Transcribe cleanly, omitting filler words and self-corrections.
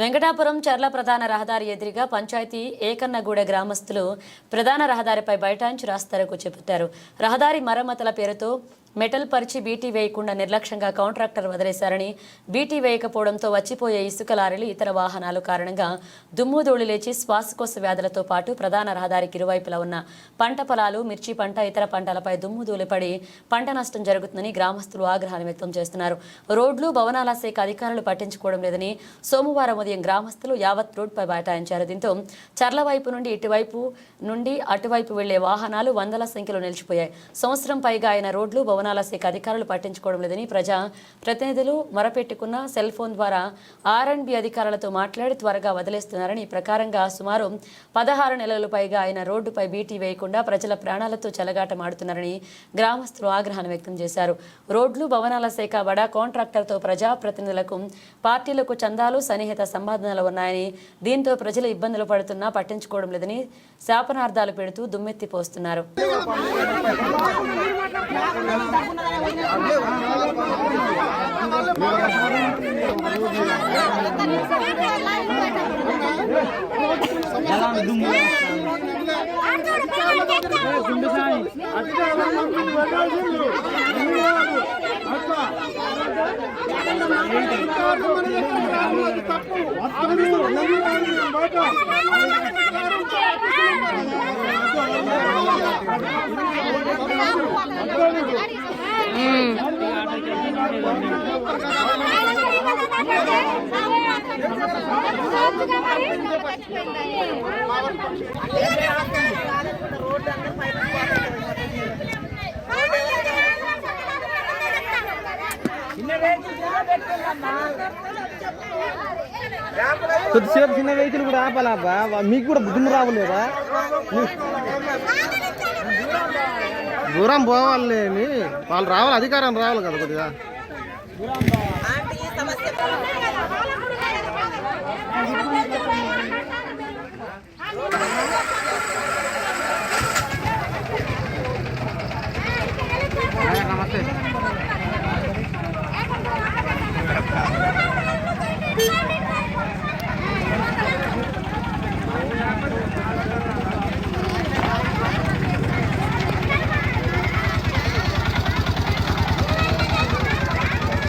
వెంకటాపురం చర్ల ప్రధాన రహదారి ఎదురుగా పంచాయతీ ఏకన్నగూడ గ్రామస్తులు ప్రధాన రహదారిపై బైఠాయించి రాస్తారోకో చేపట్టారు. రహదారి మరమ్మతుల పేరుతో మెటల్ పరిచి బీటీ వేయకుండా నిర్లక్ష్యంగా కాంట్రాక్టర్ వదిలేశారని, బీటీ వేయకపోవడంతో వచ్చిపోయే ఇసుక లారీలు ఇతర వాహనాలు కారణంగా దుమ్ముధూళి లేచి శ్వాసకోశ వ్యాధులతో పాటు ప్రధాన రహదారికి ఇరువైపులా ఉన్న పంట పొలాలు, మిర్చి పంట, ఇతర పంటలపై దుమ్ముధూళి పడి పంట నష్టం జరుగుతుందని గ్రామస్తులు ఆగ్రహాన్ని వ్యక్తం చేస్తున్నారు. రోడ్లు, భవనాల శాఖ అధికారులు పట్టించుకోవడం లేదని సోమవారం ఉదయం గ్రామస్తులు యావత్ రోడ్డుపై బైఠాయించారు. దీంతో చర్ల వైపు నుండి ఇటువైపు నుండి అటువైపు వెళ్లే వాహనాలు వందల సంఖ్యలో నిలిచిపోయాయి. సంవత్సరం పైగా అయిన రోడ్లు, భవనాల శాఖ అధికారులు పట్టించుకోవడం లేదని ప్రజా ప్రతినిధులు మొరపెట్టుకున్న సెల్ ఫోన్ ద్వారా ఆర్ఎండ్బి అధికారులతో మాట్లాడి త్వరగా వదిలేస్తున్నారని, ఈ ప్రకారంగా సుమారు 16 నెలలు పైగా అయిన రోడ్డుపై బీటీ వేయకుండా ప్రజల ప్రాణాలతో చెలగాటమాడుతున్నారని గ్రామస్తులు ఆగ్రహాన్ని వ్యక్తం చేశారు. రోడ్లు, భవనాల శాఖ బడా కాంట్రాక్టర్తో ప్రజా ప్రతినిధులకు, పార్టీలకు చందాలు, సన్నిహిత సంబంధాలు ఉన్నాయని, దీంతో ప్రజలు ఇబ్బందులు పడుతున్నా పట్టించుకోవడం లేదని శాపనార్థాలు పెడుతూ దుమ్మెత్తిపోస్తున్నారు. కొద్దిసేపు చిన్న వెహికల్ కూడా ఆపాలబ్బా, మీకు కూడా బుద్ధి రావలేదా? దూరం పోవాలి, వాళ్ళు రావాలి, అధికారం రావాలి కదా కొద్దిగా.